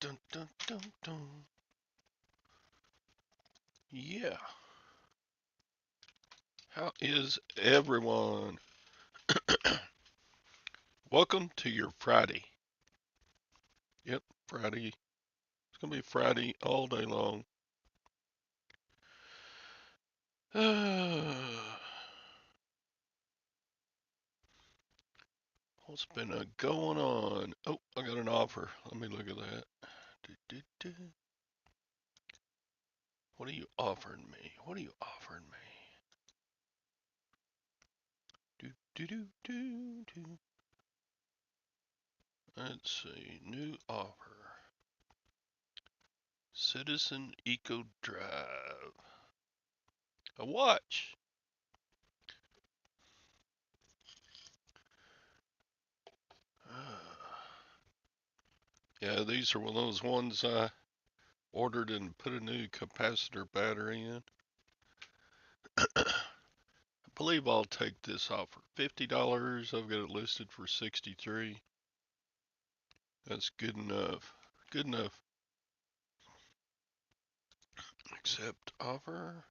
dun, dun, dun, dun. Yeah. How is everyone? Welcome to your Friday. Yep, Friday. It's going to be Friday all day long. What's been going on? Oh, I got an offer. Let me look at that. Do, do, do. What are you offering me? What are you offering me? Do, do, do, do, do. Let's see. New offer. Citizen Eco Drive. A watch. Yeah, these are one of those ones I ordered and put a new capacitor battery in. I believe I'll take this off for $50. I've got it listed for $63. That's good enough. Good enough. Accept offer.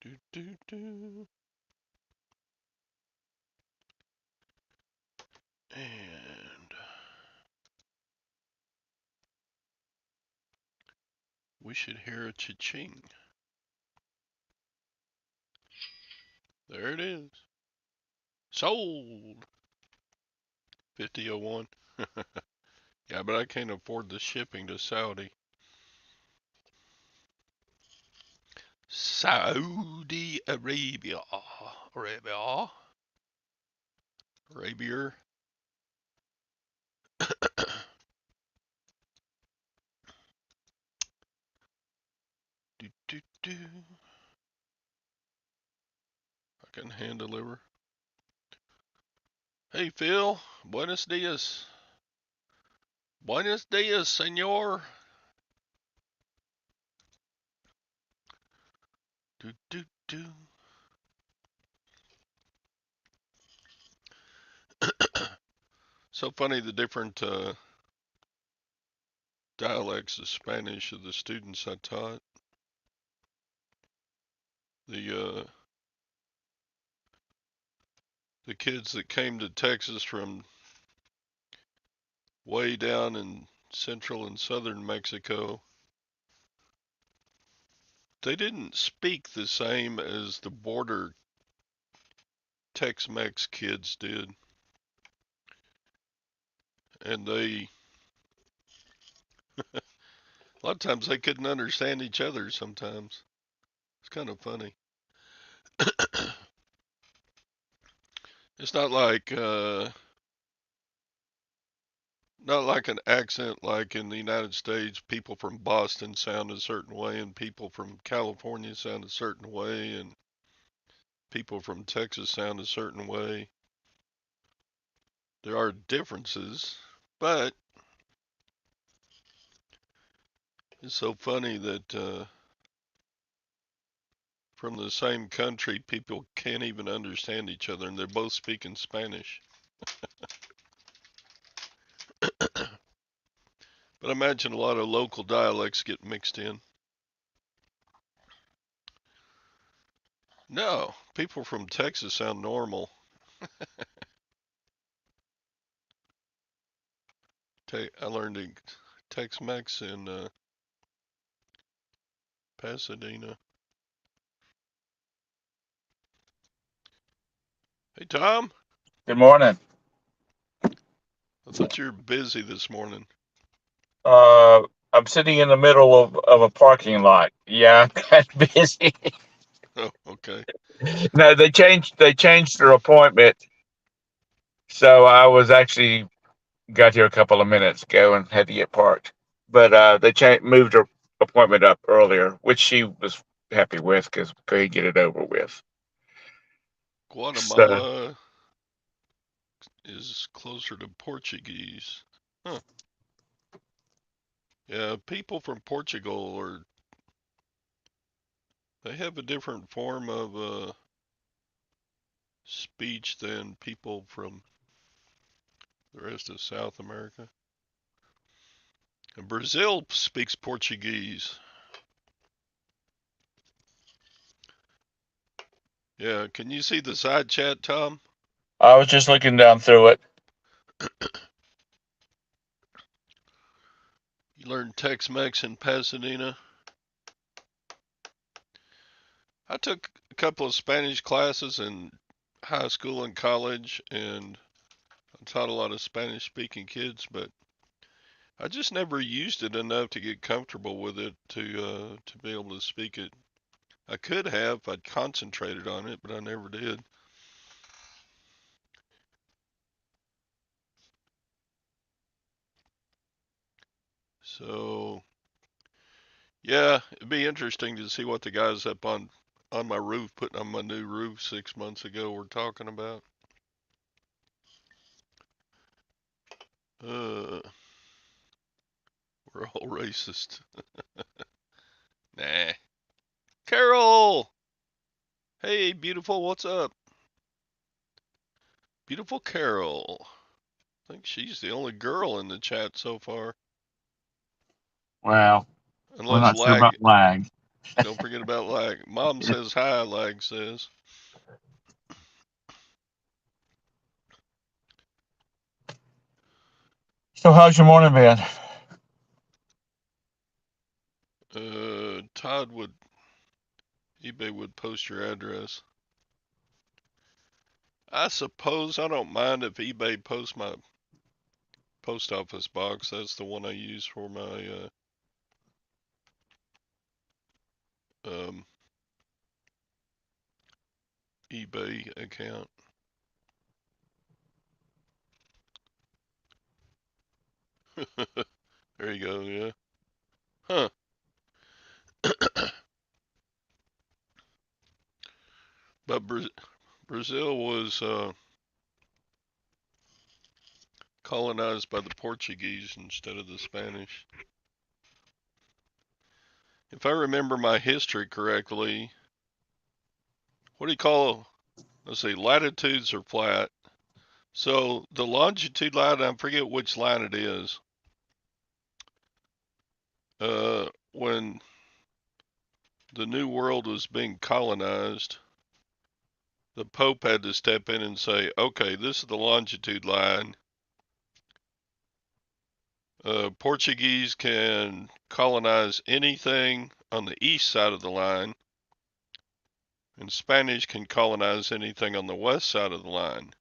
Do do do. And we should hear a cha-ching. There it is. Sold. 5001. Yeah, but I can't afford the shipping to Saudi. Saudi Arabia. Arabia. Do, do, do. I can hand deliver. Hey, Phil. Buenos dias. Buenos dias, senor. Do, do, do. So funny the different dialects of Spanish of the students I taught. The the kids that came to Texas from way down in central and southern Mexico, they didn't speak the same as the border Tex-Mex kids did. And a lot of times they couldn't understand each other sometimes. It's kind of funny. It's not like an accent like in the United States. People from Boston sound a certain way, and people from California sound a certain way, and people from Texas sound a certain way. There are differences, but it's so funny that from the same country, people can't even understand each other, and they're both speaking Spanish. But I imagine a lot of local dialects get mixed in. No, people from Texas sound normal. I learned Tex-Mex in Pasadena. Hey, Tom, Good morning. I thought you were busy this morning. Uh, I'm sitting in the middle of a parking lot. Yeah, I'm kind of busy. Oh, okay. No, they changed their appointment, so I was actually got here a couple of minutes ago and had to get parked. But they moved her appointment up earlier, which she was happy with because we could get it over with. So Guatemala is closer to Portuguese. Huh. Yeah, people from Portugal they have a different form of speech than people from the rest of South America. And Brazil speaks Portuguese. Yeah, can you see the side chat, Tom? I was just looking down through it. You learned Tex-Mex in Pasadena. I took a couple of Spanish classes in high school and college, and I taught a lot of Spanish-speaking kids, but I just never used it enough to get comfortable with it to be able to speak it. I could have if I'd concentrated on it, but I never did. So yeah, it'd be interesting to see what the guys up on my roof, putting on my new roof 6 months ago, were talking about. Uh, we're all racist. Nah. Carol! Hey, beautiful, what's up? Beautiful Carol. I think she's the only girl in the chat so far. Well, we're Unless not sure Lag. about lag. Don't forget about Lag. Mom says hi, Lag says. So, how's your morning been? Todd would, eBay would post your address. I suppose I don't mind if eBay posts my post office box. That's the one I use for my um, eBay account. There you go, yeah. Huh. But Brazil was colonized by the Portuguese instead of the Spanish. If I remember my history correctly, what do you call, let's see, latitudes are flat. So the longitude line, I forget which line it is. When the New World was being colonized, the Pope had to step in and say, okay, this is the longitude line. Portuguese can colonize anything on the east side of the line, and Spanish can colonize anything on the west side of the line.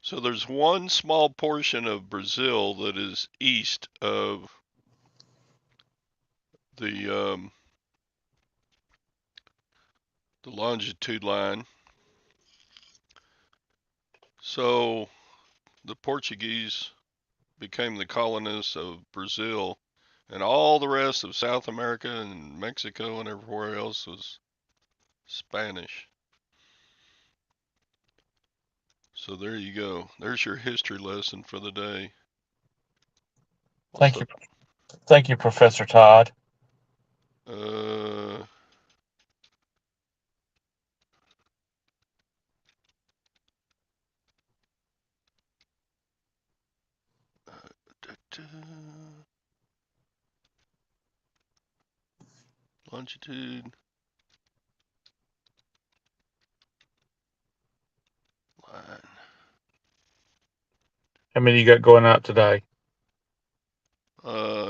So there's one small portion of Brazil that is east of the the longitude line. So the Portuguese became the colonists of Brazil, and all the rest of South America and Mexico and everywhere else was Spanish. So there you go. There's your history lesson for the day. Thank So, you, thank you, Professor Todd. uh, longitude line. How many you got going out today?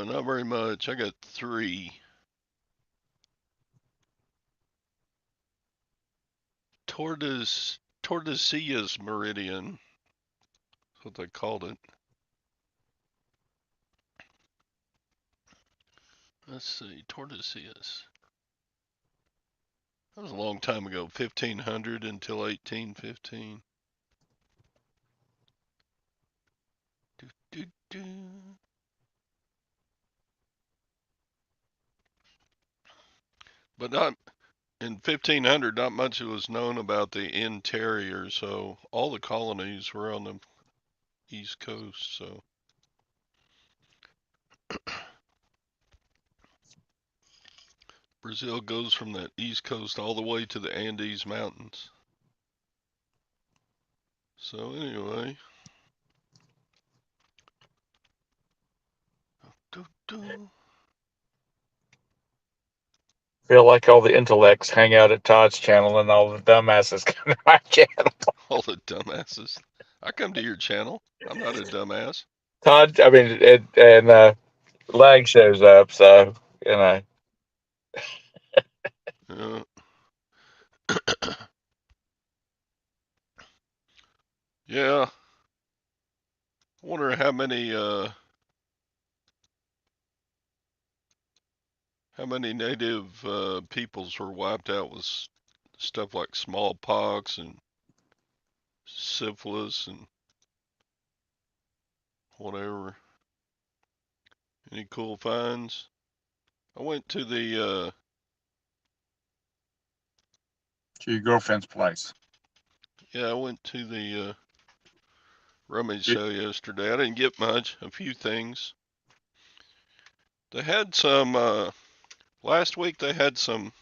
Not very much. I got 3. Tordesillas meridian. That's what they called it. Let's see, Tordesillas. That was a long time ago, 1500 until 1815. Do, do, do. But not in 1500, not much was known about the interior, so all the colonies were on the east coast. So Brazil goes from that east coast all the way to the Andes Mountains. So anyway, dun. Feel like all the intellects hang out at Todd's channel and all the dumbasses come to my channel. All the dumbasses. I come to your channel. I'm not a dumbass. Todd, I mean, and Lag shows up, so you know. Uh, yeah. I wonder how many native peoples were wiped out with stuff like smallpox and syphilis and whatever. Any cool finds? I went to To your girlfriend's place. I went to the rummage You- sale yesterday. I didn't get much, a few things. They had some, last week they had some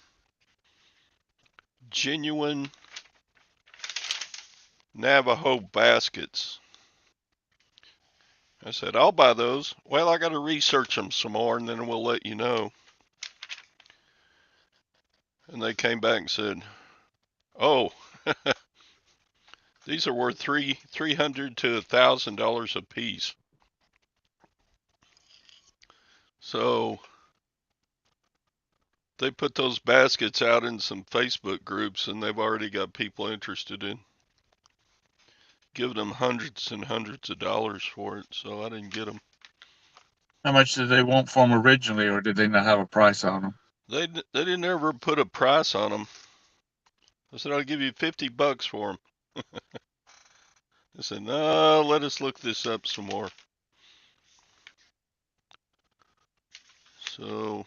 genuine Navajo baskets. I said, I'll buy those. Well, I got to research them some more and then we'll let you know. And they came back and said, oh, these are worth $300 to $1,000 a piece. So they put those baskets out in some Facebook groups and they've already got people interested in giving them hundreds and hundreds of dollars for it. So I didn't get them. How much did they want for them originally, or did they not have a price on them? They didn't ever put a price on them. I said I'll give you $50 for them. They said no, let us look this up some more. So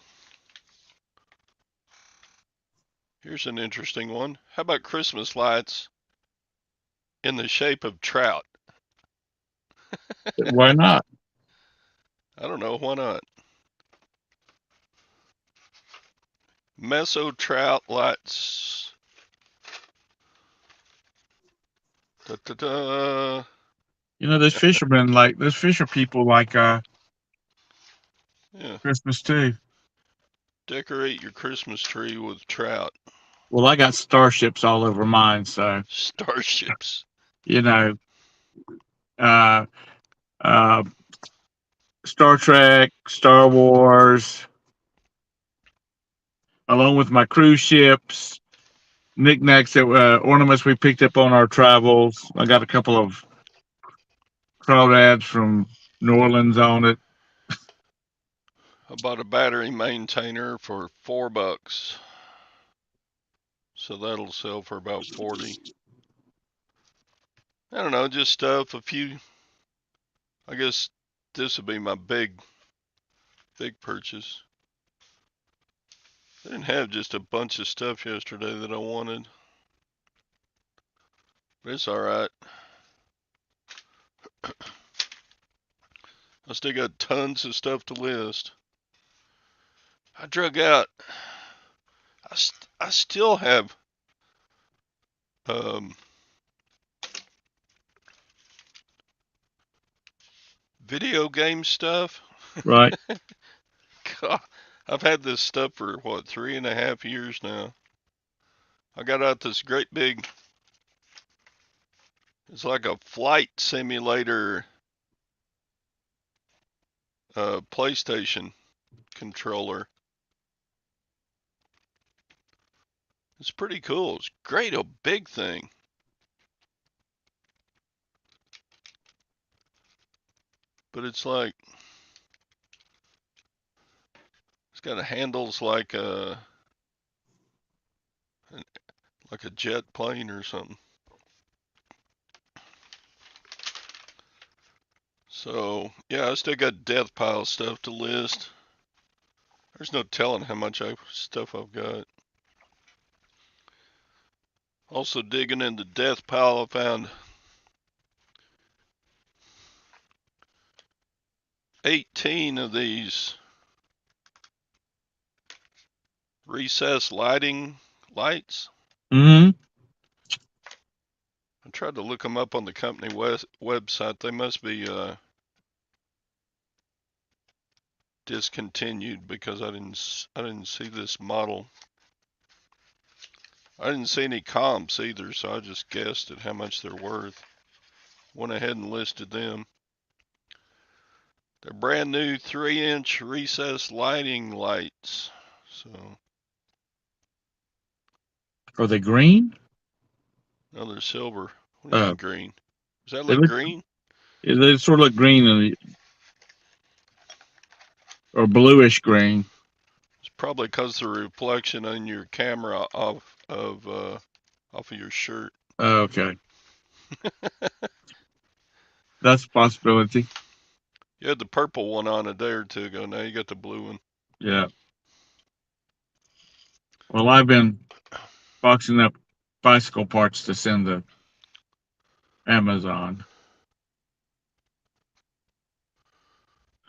here's an interesting one. How about Christmas lights in the shape of trout? Why not? I don't know, why not? Meso trout lights. Da, da, da. You know, there's fisher people like Yeah, Christmas too. decorate your Christmas tree with trout. Well, I got starships all over mine, so Starships. you know, uh, uh, Star Trek, Star Wars, along with my cruise ships, knickknacks that ornaments we picked up on our travels. I got a couple of crawdads from New Orleans on it. I bought a battery maintainer for $4. So that'll sell for about 40. I don't know, just stuff, a few. I guess this would be my big purchase. They didn't have just a bunch of stuff yesterday that I wanted. But it's alright. I still got tons of stuff to list. I drug out. I still have um, video game stuff. Right. God, I've had this stuff for what, 3.5 years now. I got out this great big. It's like a flight simulator PlayStation controller. It's pretty cool. It's great, a big thing. But it's like it's got handles like a jet plane or something. So yeah, I still got death pile stuff to list. There's no telling how much stuff I've got. Also digging into death pile, I found 18 of these recessed lights. Mm-hmm. I tried to look them up on the company website. They must be discontinued because I didn't see this model. I didn't see any comps either, so I just guessed at how much they're worth. Went ahead and listed them. They're brand new 3-inch recessed lighting lights. So, Are they green? no, they're silver. What do you Uh, mean green? Does that they look look green? they sort of look green or bluish green. It's probably because the reflection on your camera off of your shirt. Okay, that's a possibility. You had the purple one on a day or two ago. Now you got the blue one. Yeah. Well, I've been boxing up bicycle parts to send to Amazon.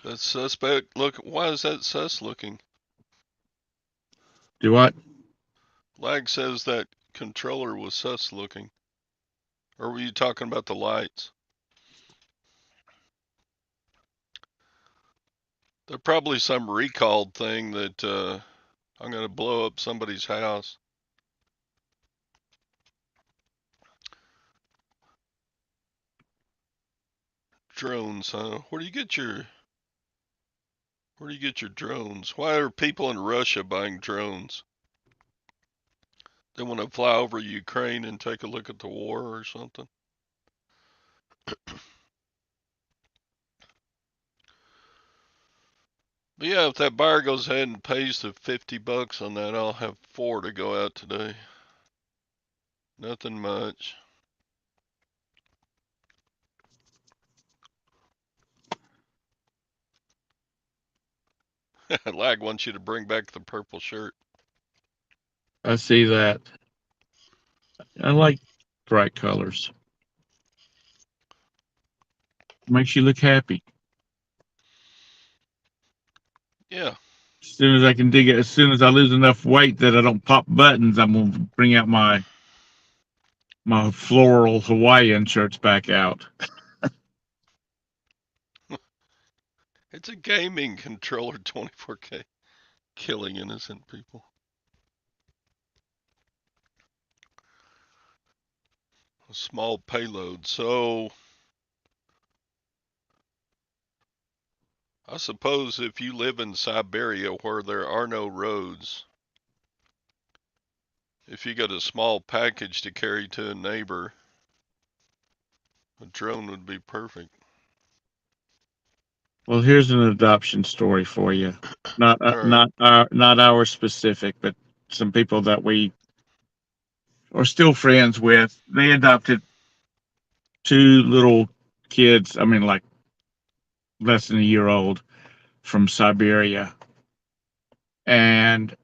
That's suspect. Look, why is that sus looking? Do what? Lag says that controller was sus looking. Or were you talking about the lights? They're probably some recalled thing that I'm going to blow up somebody's house. Drones, huh? Where do you get your drones? Why are people in Russia buying drones? They want to fly over Ukraine and take a look at the war or something? But yeah, if that buyer goes ahead and pays the $50 on that, I'll have 4 to go out today. Nothing much. Lag wants you to bring back the purple shirt. I see that. I like bright colors. Makes you look happy. Yeah. As soon as I can dig it, as soon as I lose enough weight that I don't pop buttons, I'm gonna bring out my floral Hawaiian shirts back out. It's a gaming controller 24K. Killing innocent people. A small payload. So, I suppose if you live in Siberia where there are no roads, if you got a small package to carry to a neighbor, a drone would be perfect. Well, here's an adoption story for you. Not All right. not our specific, but some people that we are still friends with. They adopted two little kids. I mean, like less than a year old from Siberia, and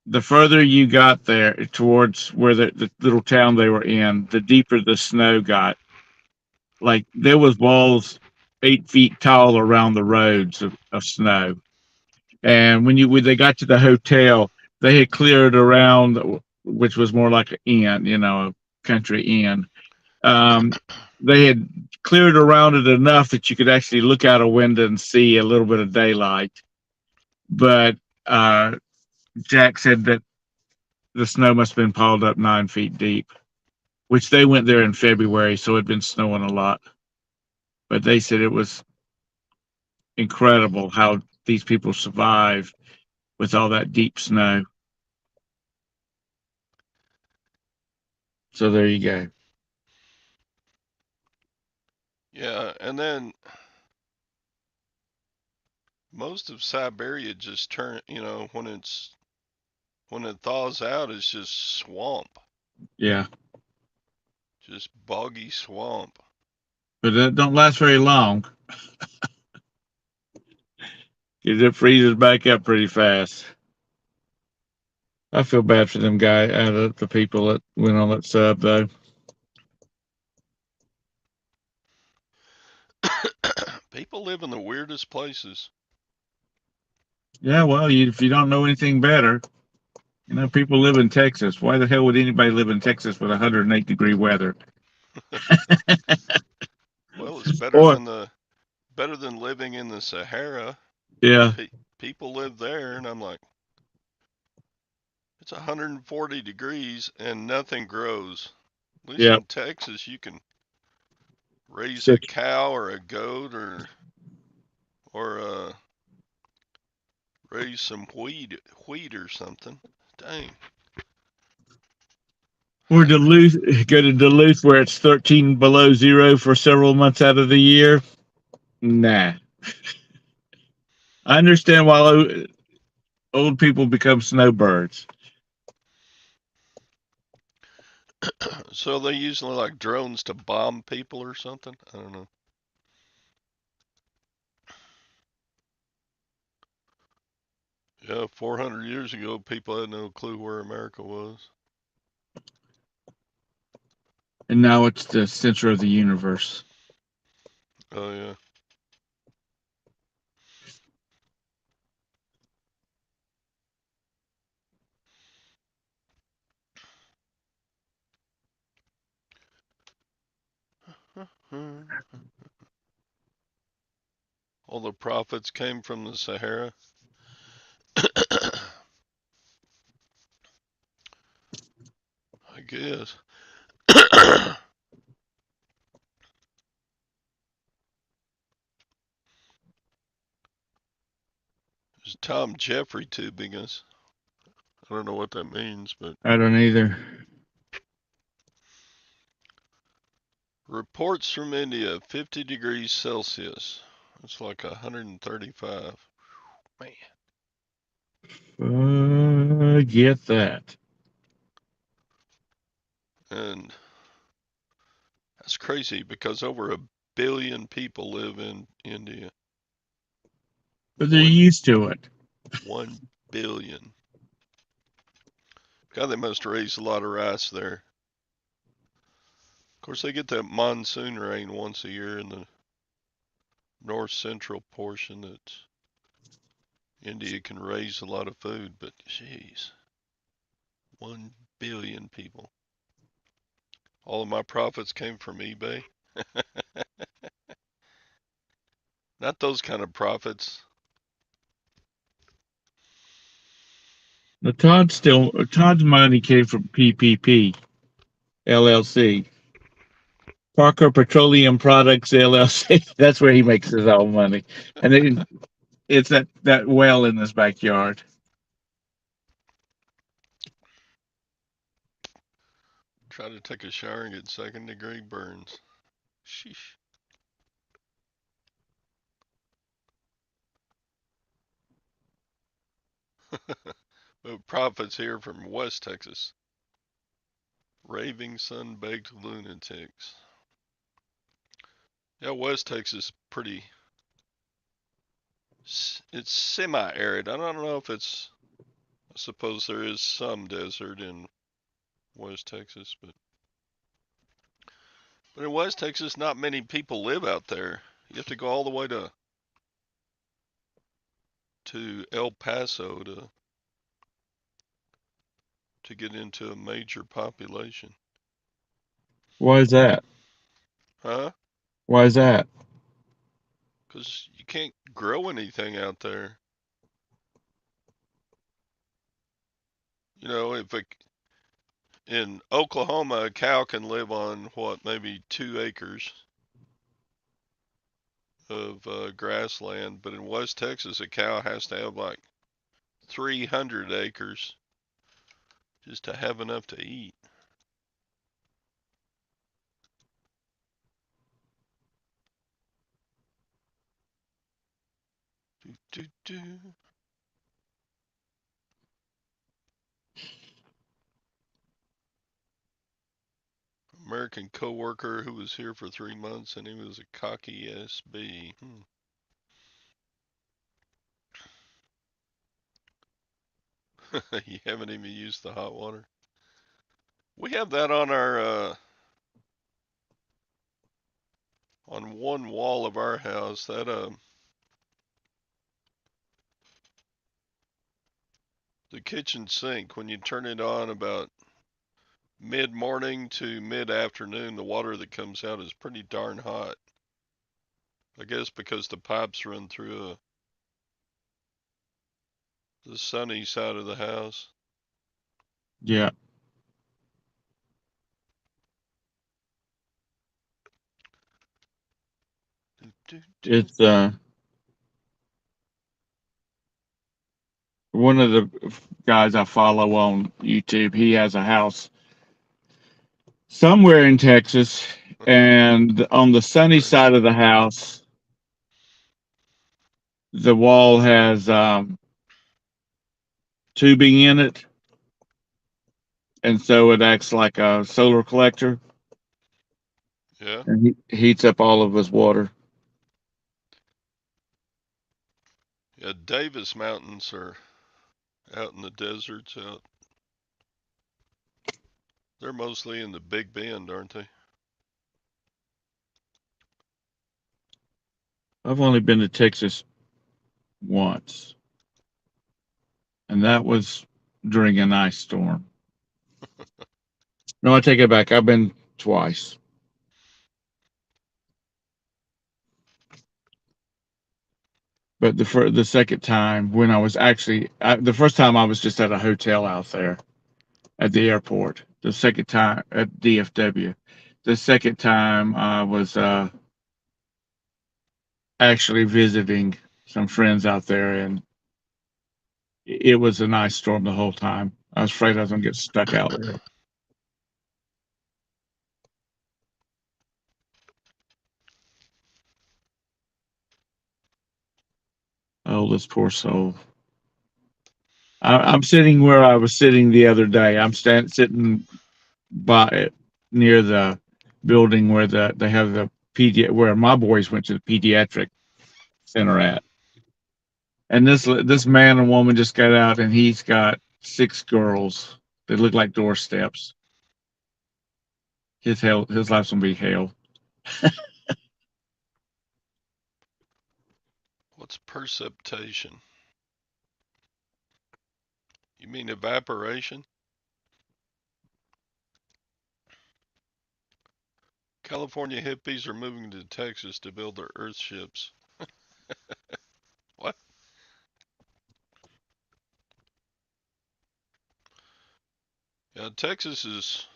the further you got there towards where the little town they were in, the deeper the snow got. Like there was walls 8 feet tall around the roads of snow. And when they got to the hotel, they had cleared around, which was more like an inn, a country inn. Um, they had cleared around it enough that you could actually look out a window and see a little bit of daylight. But Jack said that the snow must have been piled up 9 feet deep, which they went there in February, so it had been snowing a lot. But they said it was incredible how these people survive with all that deep snow. So there you go. Yeah, and then most of Siberia just when it thaws out, it's just swamp, Yeah. just boggy swamp. But that don't last very long because it freezes back up pretty fast. I feel bad for them the people that went on that sub though. People live in the weirdest places. Yeah, well, if you don't know anything better, people live in Texas. Why the hell would anybody live in Texas with 108-degree weather? Well, it's Or better than living in the Sahara. yeah, people live there, and I'm like, it's 140 degrees and nothing grows. At least Yeah. in Texas, you can raise So a cow or a goat or raise some wheat or something. Dang. or Duluth, go to Duluth where it's 13 below zero for several months out of the year. Nah. I understand why old people become snowbirds. So they usually like drones to bomb people or something? I don't know. Yeah, 400 years ago, people had no clue where America was. And now it's the center of the universe. Oh, yeah. All the prophets came from the Sahara. I guess. Is Tom Jeffrey tubing us? I don't know what that means, but I don't either. reports from India, 50 degrees Celsius. It's like 135. Man. Get that. And that's crazy because over a billion people live in India. But they're One used to it. 1 billion. God, they must raise a lot of rice there. Of course, they get that monsoon rain once a year in the north central portion that India can raise a lot of food, but jeez, 1 billion people. All of my profits came from eBay. Not those kind of profits. The Todd's money came from PPP LLC. Parker Petroleum Products LLC. That's where he makes his own money, and it's that well in his backyard. Try to take a shower and get second-degree burns. Sheesh. But profits here from West Texas. Raving sun-baked lunatics. Yeah, West Texas pretty. It's semi-arid. I don't know if it's. I suppose there is some desert in West Texas, but in West Texas, not many people live out there. You have to go all the way to El Paso to get into a major population. Why is that? Huh? Why is that? Because you can't grow anything out there. You know, if in Oklahoma, a cow can live on what, maybe 2 acres of grassland, but in West Texas, a cow has to have like 300 acres just to have enough to eat. Do, do, do. American coworker who was here for 3 months and he was a cocky SB. You haven't even used the hot water. We have that on our on one wall of our house. That the kitchen sink, when you turn it on about mid morning to mid afternoon, the water that comes out is pretty darn hot. I guess because the pipes run through The sunny side of the house. Yeah, Do, do, do. it's one of the guys I follow on YouTube. He has a house somewhere in Texas, and on the sunny Praise side of the the Lord. house, the wall has tubing in it, and so it acts like a solar collector, Yeah. and he heats up all of his water. Yeah. Davis Mountains are out in the deserts. Out. They're mostly in the Big Bend, aren't they? I've only been to Texas once, and that was during an ice storm. No, I take it back. I've been twice, but the second time when I was actually the first time I was just at a hotel out there at the airport. The second time at DFW. The second time I was actually visiting some friends out there, and it was a nice storm the whole time. I was afraid I was gonna get stuck out there. Oh, this poor soul. I'm sitting where I was sitting the other day. Sitting by it near the building where they have the where my boys went to the pediatric center at. And this man and woman just got out, and he's got six girls that look like doorsteps. His life's gonna be hell. What's precipitation? You mean evaporation? California hippies are moving to Texas to build their earth ships. What? Yeah, Texas is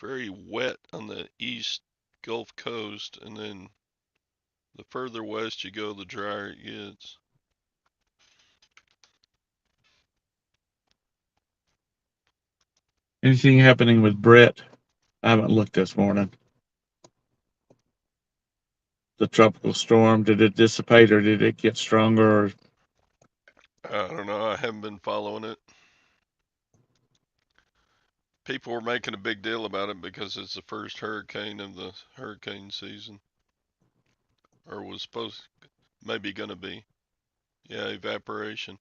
very wet on the east Gulf Coast, and then the further west you go, the drier it gets. Anything happening with Brett? I haven't looked this morning. The tropical storm, did it dissipate or did it get stronger? Or I don't know. I haven't been following it. People were making a big deal about it because it's the first hurricane of the hurricane season, or was supposed maybe gonna be. Yeah, evaporation.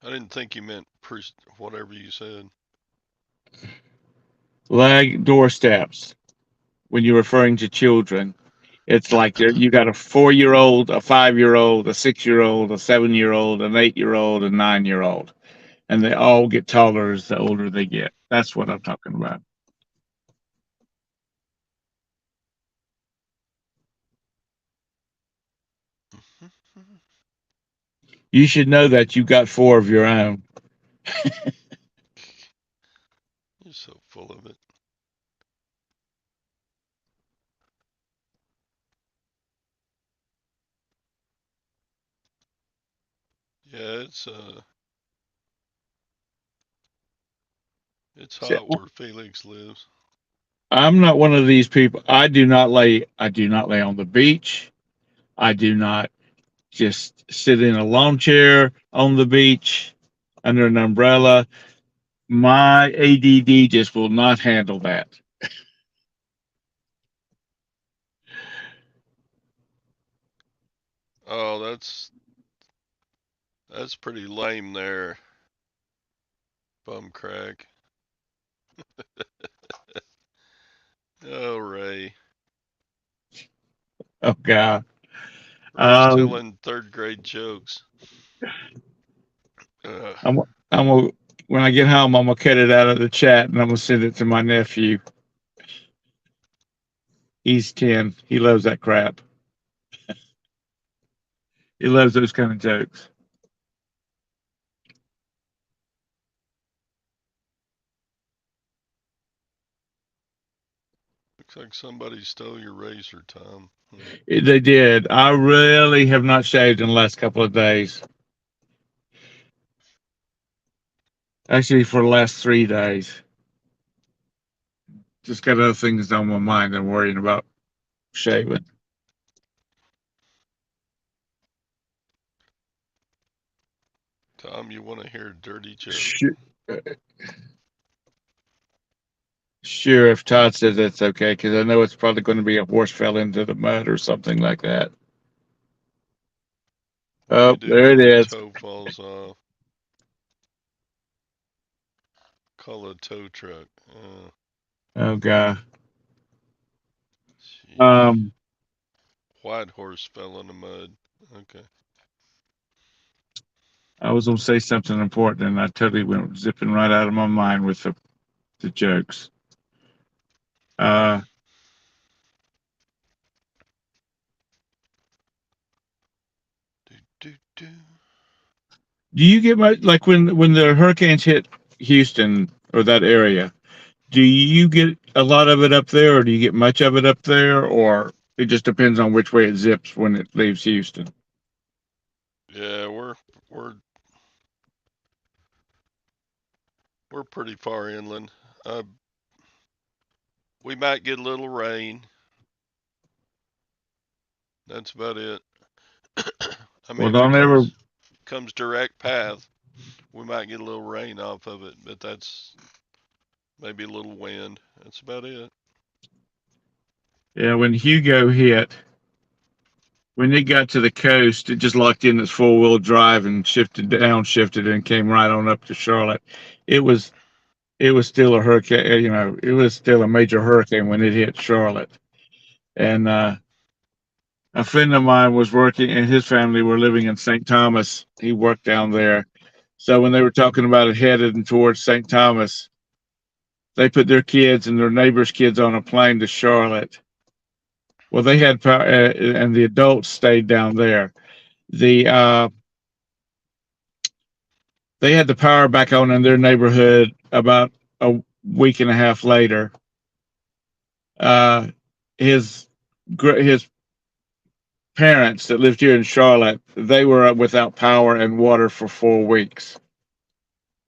I didn't think you meant whatever you said. lag doorsteps when you're referring to children? It's like you got a 4 year old, a 5 year old, a 6 year old, a 7 year old, an 8 year old, a 9 year old, and they all get taller as the older they get. That's what I'm talking about. You should know that you got four of your own. You're so full of it. Yeah, it's See, hot where Felix lives. I'm not one of these people. I do not lay. I do not lay on the beach. I do not just sit in a lawn chair on the beach under an umbrella. My ADD just will not handle that. Oh, that's pretty lame there, bum crack. Oh, Ray. Oh God. Ray's Um, telling third grade jokes. Ugh. I'm gonna when I get home, I'm gonna cut it out of the chat and I'm gonna send it to my nephew. He's 10. He loves that crap. He loves those kind of jokes. Looks like somebody stole your razor, Tom. Hmm. They did. I really have not shaved in the last couple of days. Actually, for the last 3 days. Just got other things on my mind than worrying about shaving. Tom, you want to hear a dirty joke? Sure, sure if Todd says that's okay, because I know it's probably going to be a horse fell into the mud or something like that. What do you Oh, do there it when the is. toe falls off? Call a tow truck. Oh, God. Sheesh. Um, White horse fell in the mud. Okay. I was going to say something important, and I totally went zipping right out of my mind with the jokes. Uh, Do do do. do you get much like when the hurricanes hit Houston or that area? Do you get a lot of it up there, or do you get much of it up there, or it just depends on which way it zips when it leaves Houston? Yeah, we're we're pretty far inland. We might get a little rain. That's about it. I mean, Well, if it don't ever. comes direct path, we might get a little rain off of it, but that's maybe a little wind. That's about it. Yeah, when Hugo hit, when it got to the coast, it just locked in its 4-wheel drive and shifted, and came right on up to Charlotte. It was it was still a hurricane. It was still a major hurricane when it hit Charlotte. And a friend of mine was working, and his family were living in St. Thomas. He worked down there. So when they were talking about it headed towards St. Thomas, they put their kids and their neighbors' kids on a plane to Charlotte. Well, they had power, and the adults stayed down there. The They had the power back on in their neighborhood about a week and a half later. Uh, his his parents that lived here in Charlotte, they were without power and water for 4 weeks.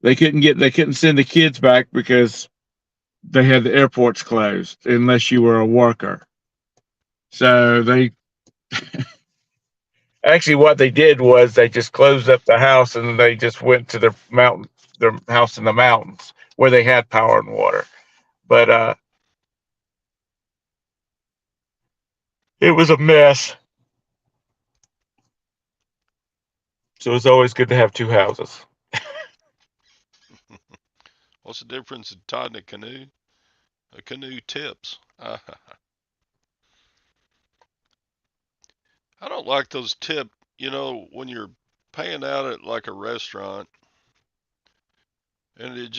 They couldn't send the kids back because they had the airports closed unless you were a worker. So they actually what they did was they just closed up the house and they just went to their house in the mountains where they had power and water. But it was a mess. So it's always good to have two houses. What's the difference in Todd and a canoe? A canoe tips. I don't like those tip. When you're paying out at like a restaurant, and it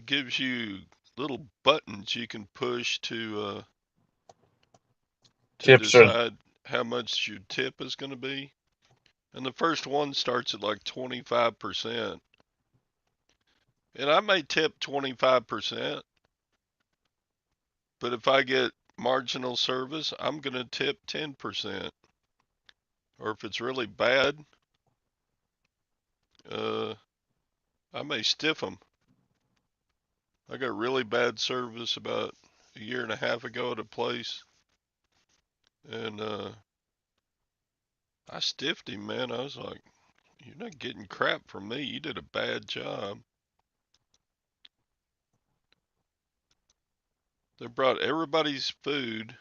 gives you little buttons you can push to Tips are decide how much your tip is going to be. And the first one starts at like 25%. And I may tip 25%, but if I get marginal service, I'm going to tip 10%. Or if it's really bad, uh, I may stiff them. I got really bad service about a year and a half ago at a place, and I stiffed him, man. I was like, "You're not getting crap from me. You did a bad job." They brought everybody's food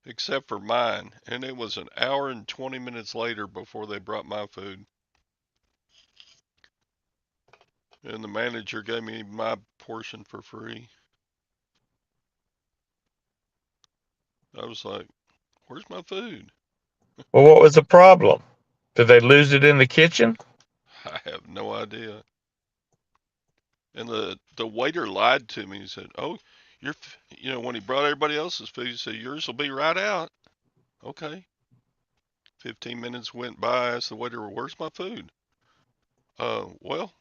except for mine, and it was an hour and 20 minutes later before they brought my food. And the manager gave me my portion for free. I was like, "Where's my food?" well. What was the problem? Did they lose it in the kitchen? I have no idea. And the waiter lied to me. He said, "Oh, when he brought everybody else's food, he said yours will be right out." Okay. 15 minutes went by. I asked the waiter, "Where's my food?" Well,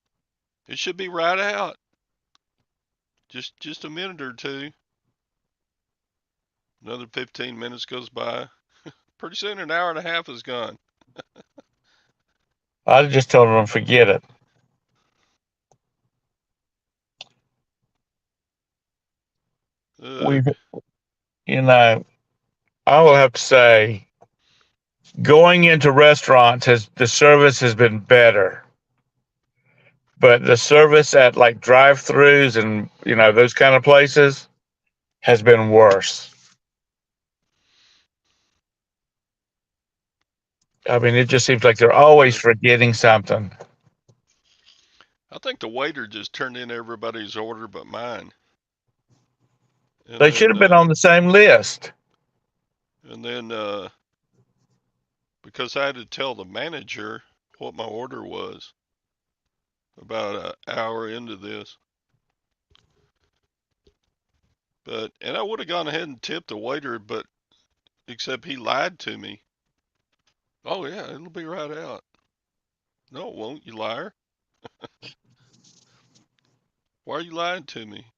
it should be right out. Just a minute or two. Another 15 minutes goes by. Pretty soon, an hour and a half is gone. I just told them forget it. Ugh. We've, you know, I will have to say, going into restaurants has the service has been better, but the service at like drive-throughs and those kind of places has been worse. I mean, it just seems like they're always Yeah. forgetting something. I think the waiter just turned in everybody's order but mine. And They should then, have been on the same list. and then, uh, because I had to tell the manager what my order was about an hour into this. And I would have gone ahead and tipped the waiter, but except he lied to me. Oh yeah, it'll be right out. No, it won't, you liar. Why are you lying to me?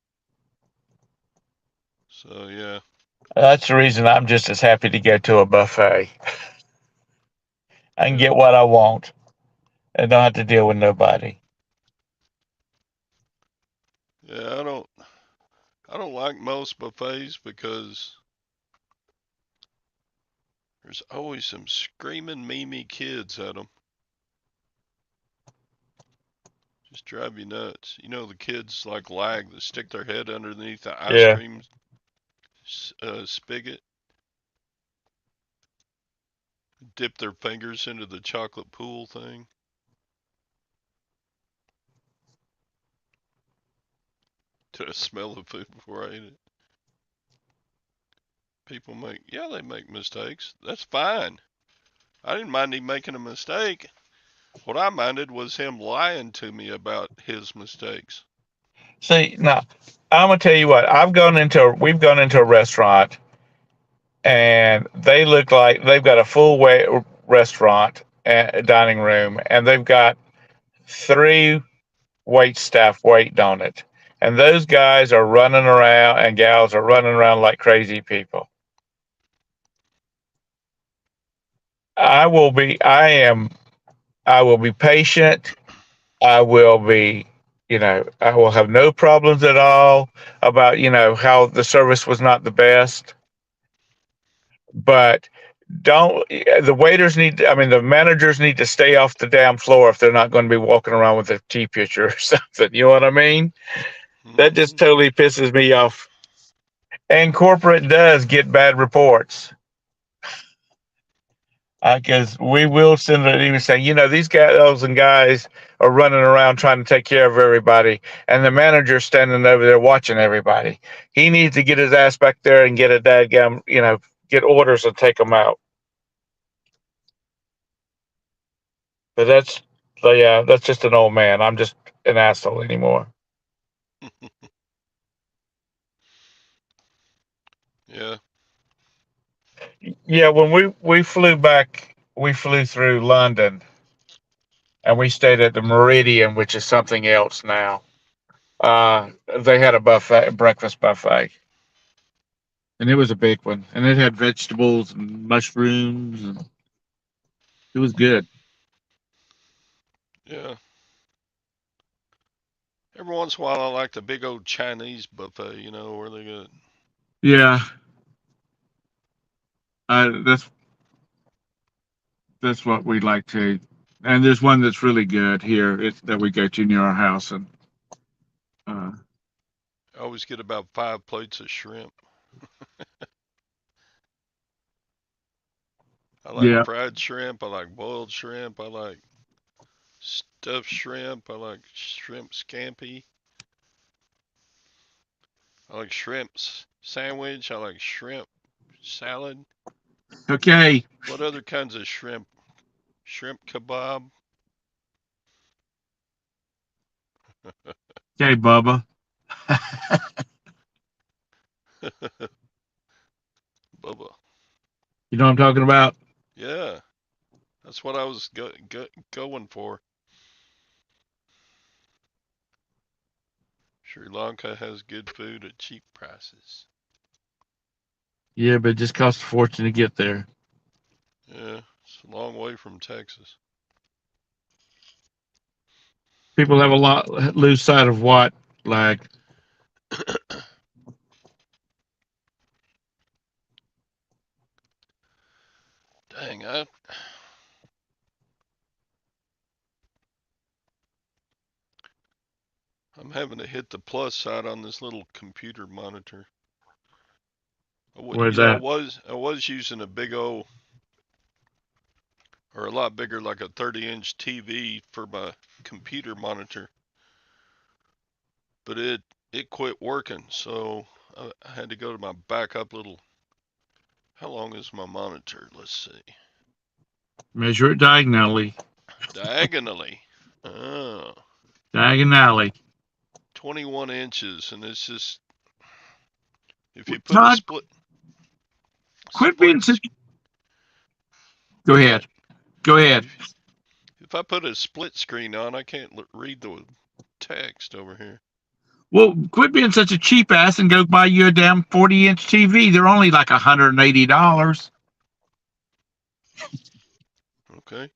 So yeah, That's the reason I'm just as happy to go to a buffet. I can yeah, get what I want and don't have to deal with nobody. yeah. I don't like most buffets because there's always some screaming Mimi kids at them. Just drive you nuts. You know the kids like lag that stick their head underneath the ice Yeah. cream spigot, dip their fingers into the chocolate pool thing to smell the food before I ate it. They make mistakes. That's fine. I didn't mind him making a mistake. What I minded was him lying to me about his mistakes. See, now I'm gonna tell you what. We've gone into a restaurant and they look like they've got a full way restaurant dining room, and they've got three wait staff waiting on it, and those guys are running around and gals are running around like crazy people. I will be patient. I will be, I will have no problems at all about, how the service was not the best. But don't the waiters need I mean the managers need to stay off the damn floor if they're not going to be walking around with a tea pitcher or something. You know what I mean? That just Mm-hmm. totally pisses me off. And corporate does get bad reports because we will send an email saying, these girls and guys are running around trying to take care of everybody, and the manager's standing over there watching everybody. He needs to get his ass back there and get a dadgum, get orders and take them out. But that's just an old man. I'm just an asshole anymore. Yeah. Yeah, when we flew through London and we stayed at the Meridian, which is something else now. They had a breakfast buffet, and it was a big one, and it had vegetables and mushrooms, and it was good. Yeah. Every once in a while, I like the big old Chinese buffet, where they got. Yeah, that's what we like to. And there's one that's really good here that we go to near our house, and uh, I always get about 5 plates of shrimp. I like yeah. fried shrimp. I like boiled shrimp. I like stuffed shrimp. I like shrimp scampi. I like shrimp sandwich. I like shrimp salad. Okay. What other kinds of shrimp? Shrimp kebab. Okay, Bubba. Bubba. You know what I'm talking about? Yeah, that's what I was going for. Sri Lanka has good food at cheap prices. Yeah, but it just costs a fortune to get there. Yeah, it's a long way from Texas. People have a lot lose sight of what, like, Dang, I'm having to hit the plus side on this little computer monitor. where's You know, that? I was using a big old, or a lot bigger, like a 30-inch TV for my computer monitor, but it quit working, so I had to go to my backup little. How long is my monitor? Let's see. Measure it diagonally. Diagonally. Oh, Diagonally. 21 inches, and it's just if you put a Todd, quit split being such. Go what ahead. Go ahead. if I put a split screen on, I can't read the text over here. Well, quit being such a cheap ass and go buy you a damn 40-inch TV. They're only like $180. Okay.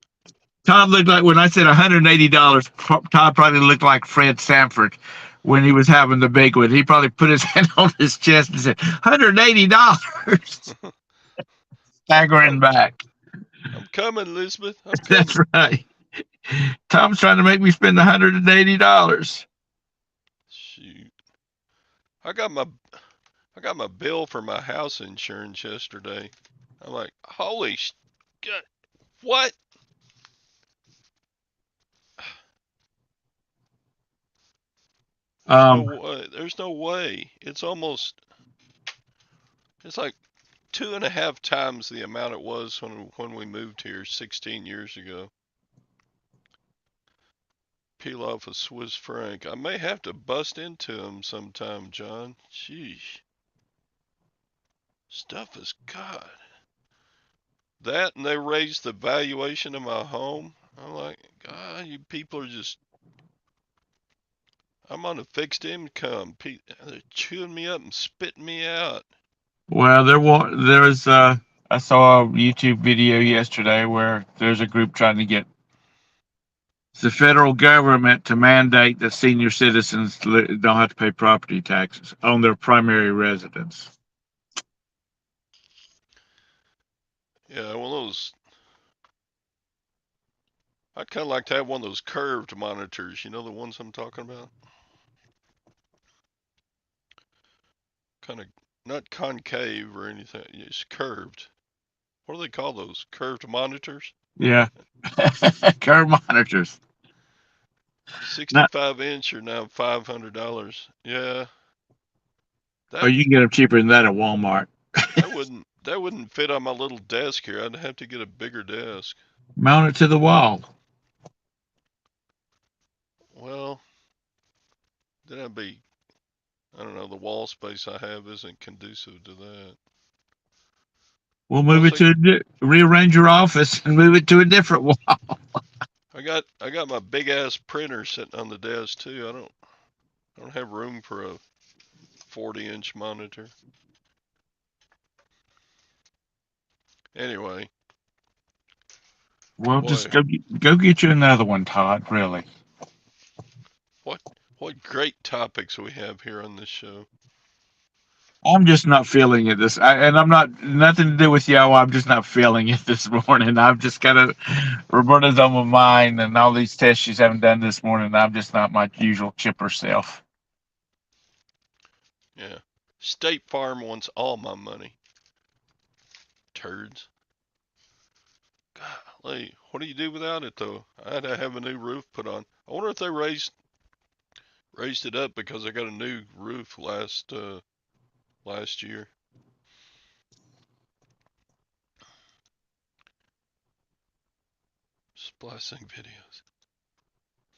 Todd looked like, when I said $180, Todd probably looked like Fred Sanford when he was having the big one. He probably put his hand on his chest and said, $180, I'm staggering I'm back. I'm coming, Elizabeth. I'm That's coming. right. Tom's trying to make me spend $180. Shoot. I got my I got my bill for my house insurance yesterday. I'm like, holy God, what? There's no Um, way. There's no way. It's like 2.5 times the amount it was when we moved here 16 years ago. Peel off a Swiss franc. I may have to bust into them sometime, John. Sheesh. Stuff is God. That and they raised the valuation of my home. I'm like, God, you people are just. I'm on a fixed income. They're chewing me up and spitting me out. well, I saw a YouTube video yesterday where there's a group trying to get the federal government to mandate that senior citizens don't have to pay property taxes on their primary residence. Yeah, one of those. I'd kind of like to have one of those curved monitors. You know the ones I'm talking about? Kind of not concave or anything. It's curved. What do they call those? Curved monitors? Yeah, current monitors. Not, 65 inch are now $500. Yeah, or that you can get them cheaper than that at Walmart. that wouldn't fit on my little desk here. I'd have to get a bigger desk. Mount it to the wall. Well, then I'd be. I don't know. The wall space I have isn't conducive to that. We'll move Plus, it to rearrange your office and move it to a different wall. I got my big ass printer sitting on the desk too. I don't have room for a 40-inch monitor. Anyway, Well, just boy, go get you another one, Todd. Really. what what great topics we have here on this show. I'm just not feeling it and I'm not nothing to do with y'all. I'm just not feeling it this morning. I've just got Roberta's on my mind and all these tests she's haven't done this morning. I'm just not my usual chipper self. Yeah, State Farm wants all my money. Turds. Golly, what do you do without it though? I had to have a new roof put on. I wonder if they raised it up because I got a new roof last year. Splicing videos.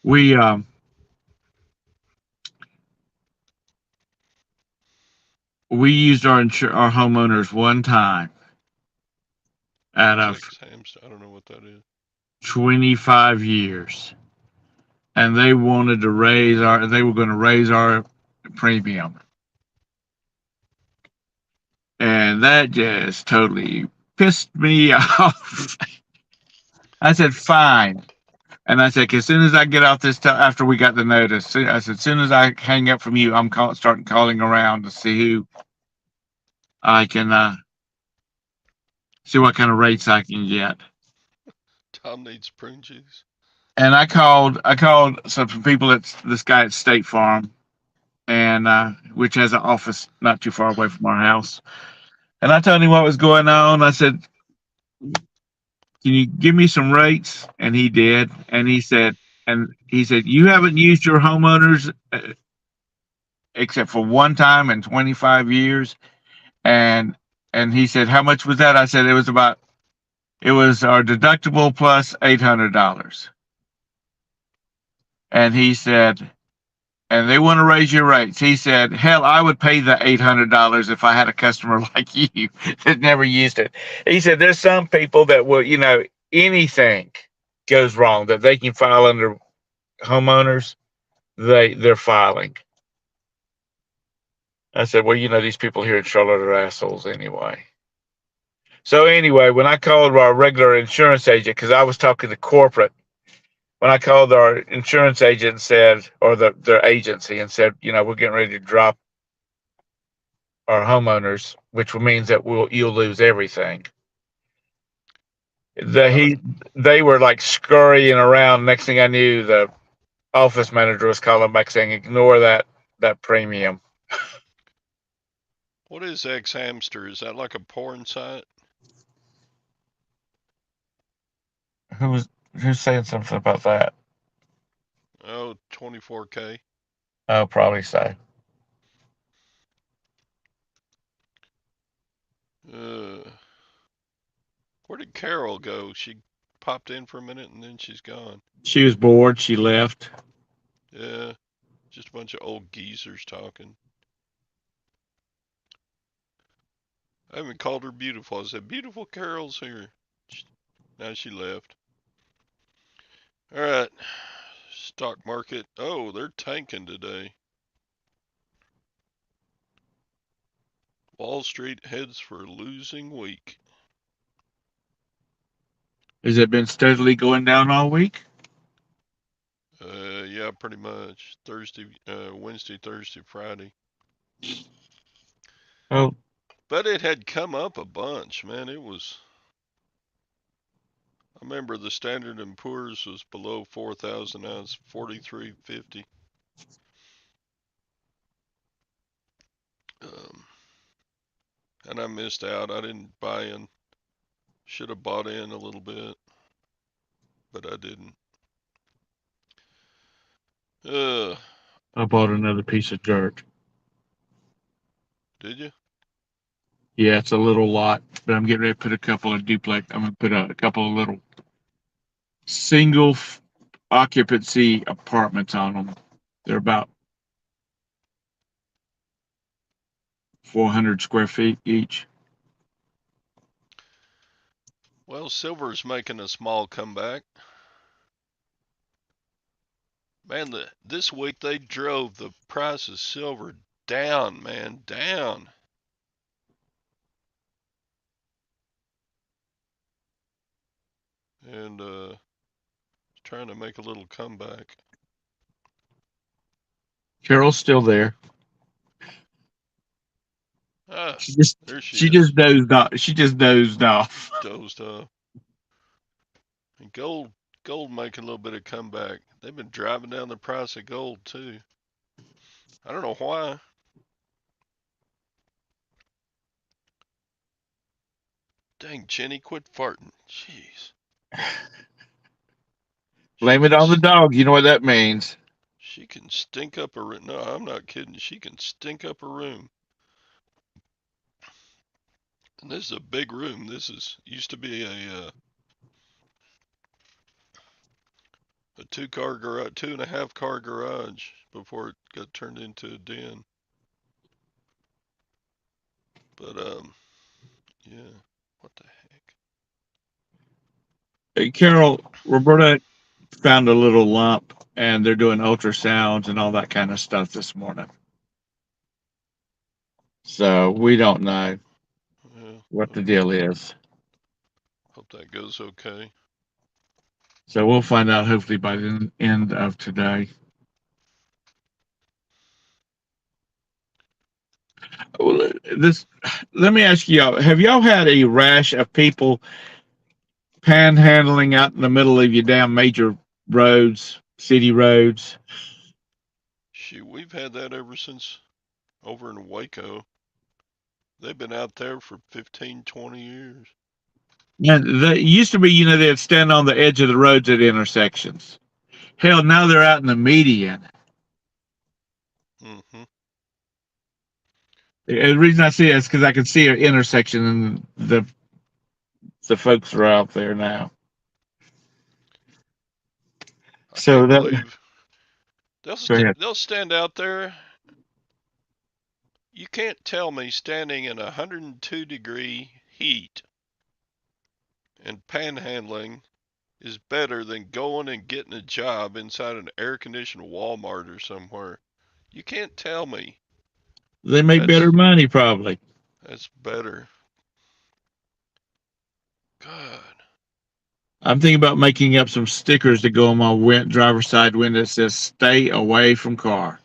We We used our homeowners one time out What's of X hamster? I don't know what that is. 25 years, and they wanted to raise our. They were going to raise our premium, and that just totally pissed me off. I said, "Fine." And I said, as soon as I get off this, after we got the notice, I said, as soon as I hang up from you, I'm starting calling around to see who I can see what kind of rates I can get. Tom needs prune juice. And I called some people at this guy at State Farm, and which has an office not too far away from our house. And I told him what was going on. I said, "Can you give me some rates?" And he did. And he said, "You haven't used your homeowners except for one time in 25 years." And and he said, "How much was that?" I said, it was our deductible plus $800. And he said, "And they want to raise your rates." He said, "Hell, I would pay the $800 if I had a customer like you that never used it." He said, "There's some people that will, anything goes wrong that they can file under homeowners, they're filing." I said, "Well, these people here in Charlotte are assholes anyway." So anyway, when I called our regular insurance agent, because I was talking to corporate, when I called our insurance agent and said, or their agency, and said, we're getting ready to drop our homeowners, which means that you'll lose everything. The, Yeah, he They were like scurrying around. Next thing I knew, the office manager was calling back saying, "Ignore that premium." what is X hamster? Is that like a porn site? Who's saying something about that? Oh, 24K. Oh, probably so. Uh, where did Carol go? She popped in for a minute and then she's gone. She was bored. She left. Yeah, just a bunch of old geezers talking. I haven't called her beautiful. I said, beautiful Carol's here. Now she left. All right, stock market. Oh, they're tanking today. Wall Street heads for losing week. Has it been steadily going down all week? Yeah, pretty much. Wednesday, Thursday, Friday. Oh, But it had come up a bunch, man. I remember the Standard and Poor's was below 4,000. Now it's 43.50. Um, and I missed out. I didn't buy in. Should have bought in a little bit, but I didn't. Uh, I bought another piece of dirt. did you? Yeah, it's a little lot, but I'm getting ready to put a couple of duplex. I'm gonna put a couple of little single occupancy apartments on them. They're about 400 square feet each. Well, silver's making a small comeback. Man, this week they drove the price of silver down, man, down. And trying to make a little comeback. Carol's still there. Ah, She just there she she is. just dozed off. She just dozed off. Dozed off. And gold making a little bit of comeback. They've been driving down the price of gold too. I don't know why. Dang, Jenny, quit farting. Jeez. She Blame it can on the dog. You know what that means. she can stink up a room. No, I'm not kidding. She can stink up a room. And this is a big room. This is used to be a two-car garage, 2.5 car garage before it got turned into a den. But yeah. What the heck? Hey, Carol, Roberta found a little lump, and they're doing ultrasounds and all that kind of stuff this morning. So we don't know Yeah. what the Okay. deal is. Hope that goes okay. So we'll find out hopefully by the end of today. Well, this, let me ask y'all: have y'all had a rash of people panhandling out in the middle of your damn major roads, city roads? Shoot, we've had that ever since over in Waco. They've been out there for 15, 20 years. And they used to be, they'd stand on the edge of the roads at intersections. Hell, now they're out in the median. Hmm. The reason I see it is because I can see an intersection and the folks are out there now. I So can't that believe go ahead. they'll stand out there. You can't tell me standing in 102-degree heat and panhandling is better than going and getting a job inside an air-conditioned Walmart or somewhere. You can't tell me They make better that's money probably. that's better. God. I'm thinking about making up some stickers to go on my driver's side window that says "Stay away from car."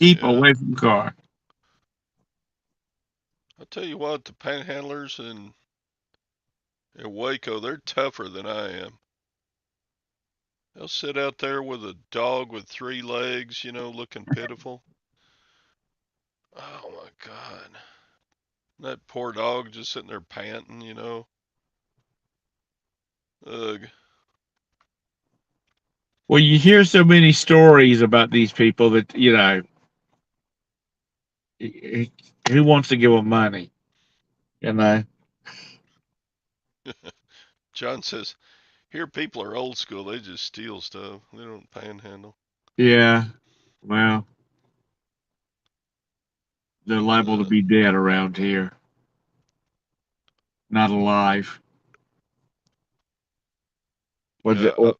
Keep Yeah. away from car. I'll tell you what, the panhandlers in Waco, they're tougher than I am. They'll sit out there with a dog with three legs, looking pitiful. Oh my God. That poor dog just sitting there panting. Ugh. Well, you hear so many stories about these people that who wants to give them money? You know. John says, here people are old school. They just steal stuff. They don't panhandle. Yeah. Well, they're liable to Uh, be dead around here, not alive. Was it? yeah,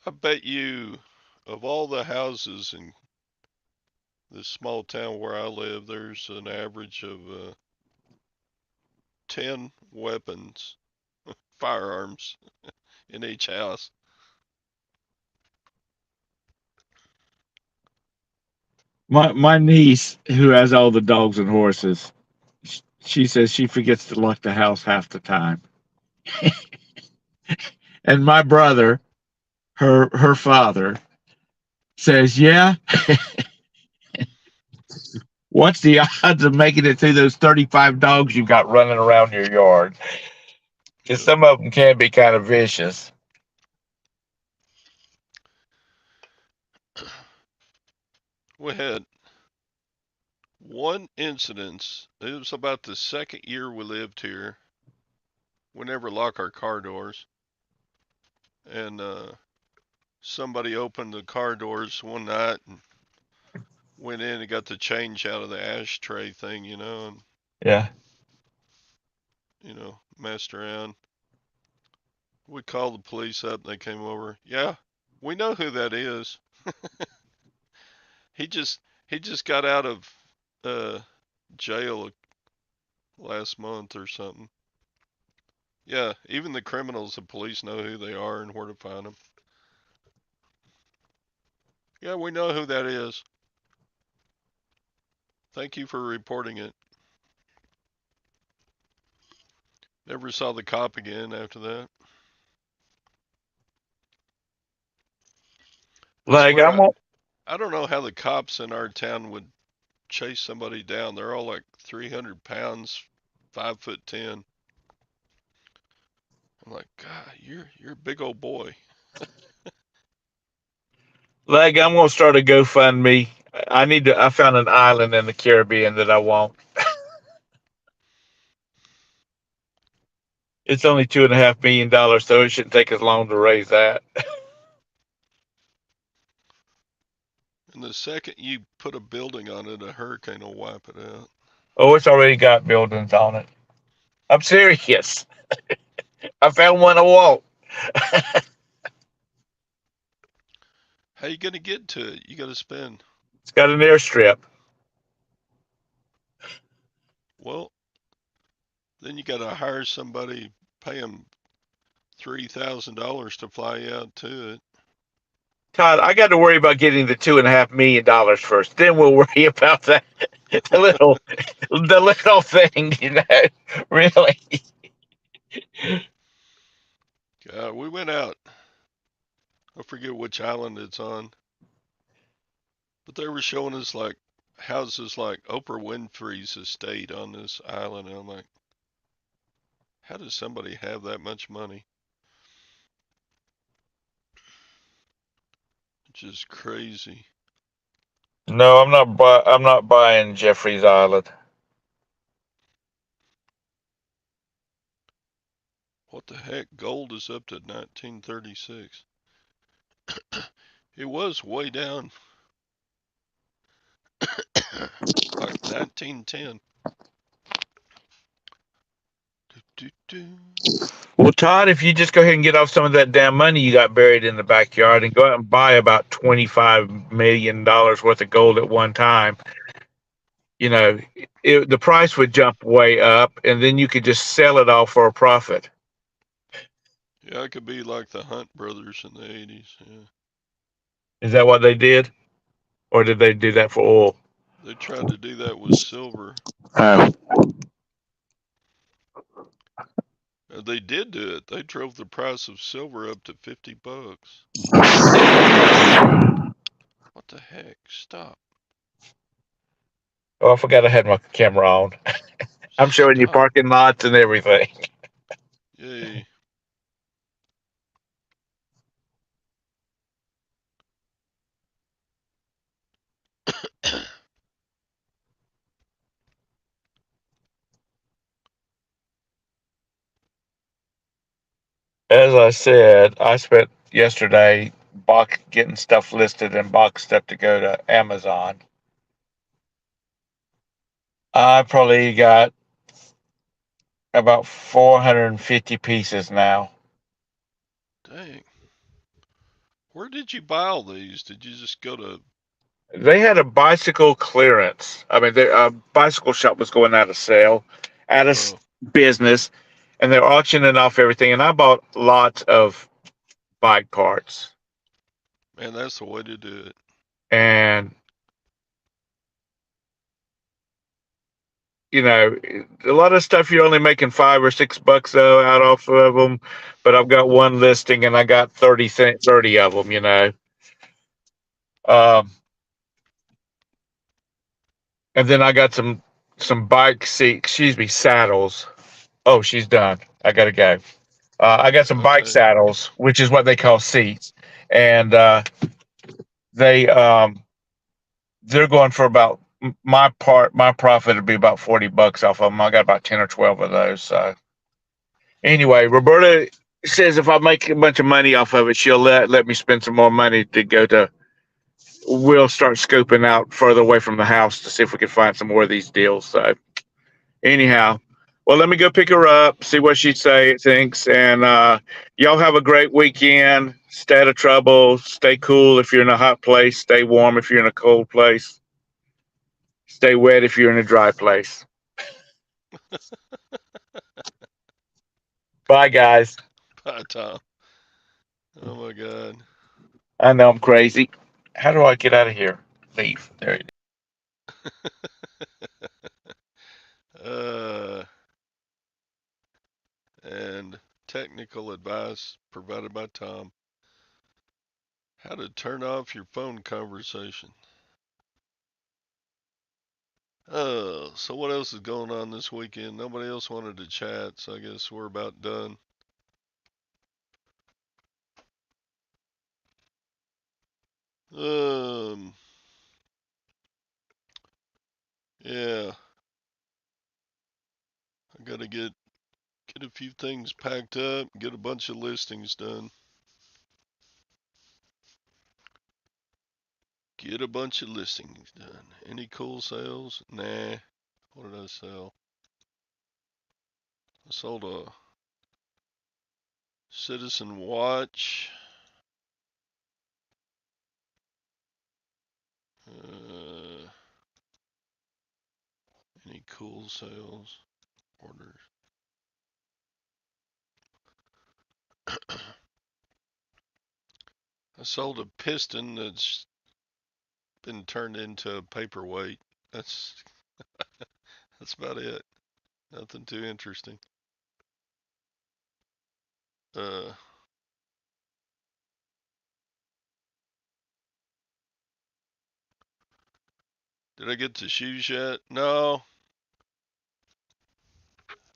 I bet you of all the houses in this small town where I live, there's an average of 10 weapons, firearms in each house. My niece, who has all the dogs and horses, she says she forgets to lock the house half the time. And my brother, her father, says, "Yeah, what's the odds of making it through those 35 dogs you've got running around your yard? Because Yep. some of them can be kind of vicious." We had one incident. It was about the second year we lived here. We never lock our car doors. And somebody opened the car doors one night and went in and got the change out of the ashtray thing, and, Yeah. messed around. We called the police up and they came over. Yeah, we know who that is. He just he just got out of uh jail last month or something. Yeah, even the criminals, the police know who they are and where to find them. Yeah, we know who that is. Thank you for reporting it. Never saw the cop again after that. I Like swear, I'm I don't know how the cops in our town would chase somebody down. They're all like 300 pounds, 5'10". I'm like, God, you're a big old boy. I'm gonna start a GoFundMe. I need to. I found an island in the Caribbean that I want. It's only $2.5 million, so it shouldn't take as long to raise that. And the second you put a building on it, a hurricane will wipe it out. Oh, it's already got buildings on it. I'm serious. I found one I want. How you gonna get to it? You gotta spend. It's got an airstrip. Well, then you gotta hire somebody, pay them $3,000 to fly you out to it. Todd, I got to worry about getting the $2.5 million first. Then we'll worry about that. The little, the little thing, Really. God, we went out. I forget which island it's on, but they were showing us like houses like Oprah Winfrey's estate on this island. And I'm like, how does somebody have that much money? It's just crazy. No, I'm not. I'm not buying Jeffrey's Island. What the heck? Gold is up to 1936. It was way down like 1910. Do, do, do. Well, Todd, if you just go ahead and get off some of that damn money you got buried in the backyard and go out and buy about $25 million worth of gold at one time, you know, the price would jump way up, and then you could just sell it all for a profit. Yeah, it could be like the Hunt brothers in the 80s. Yeah. Is that what they did, or did they do that for oil? They tried to do that with silver. Oh. They did do it. They drove the price of silver up to $50. What the heck? Stop. Oh, I forgot I had my camera on. I'm showing you Stop. parking lots and everything. Yay. As I said, I spent yesterday box getting stuff listed and box stuff to go to Amazon. I probably got about 450 pieces now. Dang. Where did you buy all these? Did you just go to. They had a bicycle clearance. I mean, a bicycle shop was going out of sale, out of Oh, business, and they're auctioning off everything. And I bought lots of bike parts. man, that's the way to do it. And a lot of stuff you're only making $5 or $6 though out off of them. But I've got one listing and I got 30 of them. Um, and then I got some bike seat, excuse me, saddles. Oh, she's done. I gotta go. I got some bike Okay. saddles, which is what they call seats, and they they're going for about my part. My profit would be about $40 off of them. I got about 10 or 12 of those. So anyway, Roberta says if I make a bunch of money off of it, she'll let me spend some more money to go to. We'll start scoping out further away from the house to see if we can find some more of these deals. So anyhow, well, let me go pick her up, see what she thinks, and y'all have a great weekend. Stay out of trouble. Stay cool if you're in a hot place. Stay warm if you're in a cold place. Stay wet if you're in a dry place. Bye, guys. Bye, Tom. Oh my God. I know I'm crazy. How do I get out of here? Leave. There it is. uh, and technical advice provided by Tom. How to turn off your phone conversation. Oh, so what else is going on this weekend? Nobody else wanted to chat, so I guess we're about done. Um, yeah, I gotta get a few things packed up, get a bunch of listings done. Get a bunch of listings done. Any cool sales? Nah. What did I sell? I sold a Citizen watch. Uh, any cool sales orders? I sold a piston that's been turned into a paperweight. That's that's about it. Nothing too interesting. Uh, did I get to shoes yet? No.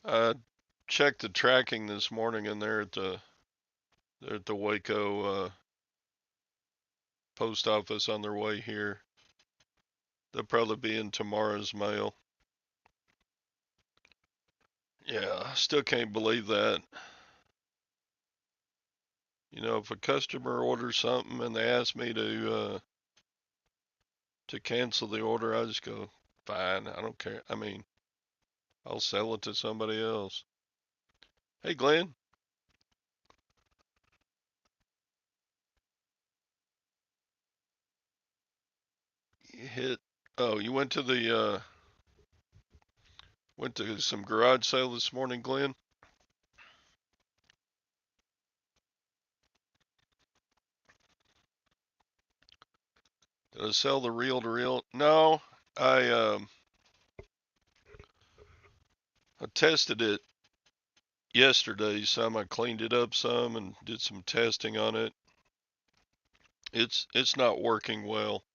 I checked the tracking this morning, and they're at the Waco post office on their way here. They'll probably be in tomorrow's mail. Yeah, I still can't believe that. If a customer orders something and they ask me to cancel the order, I just go, fine, I don't care. I mean, I'll sell it to somebody else. Hey, Glenn, you hit. Oh, you went to some garage sale this morning, Glenn. Did I sell the reel to reel? No, I tested it yesterday some. I cleaned it up some and did some testing on it. It's not working well.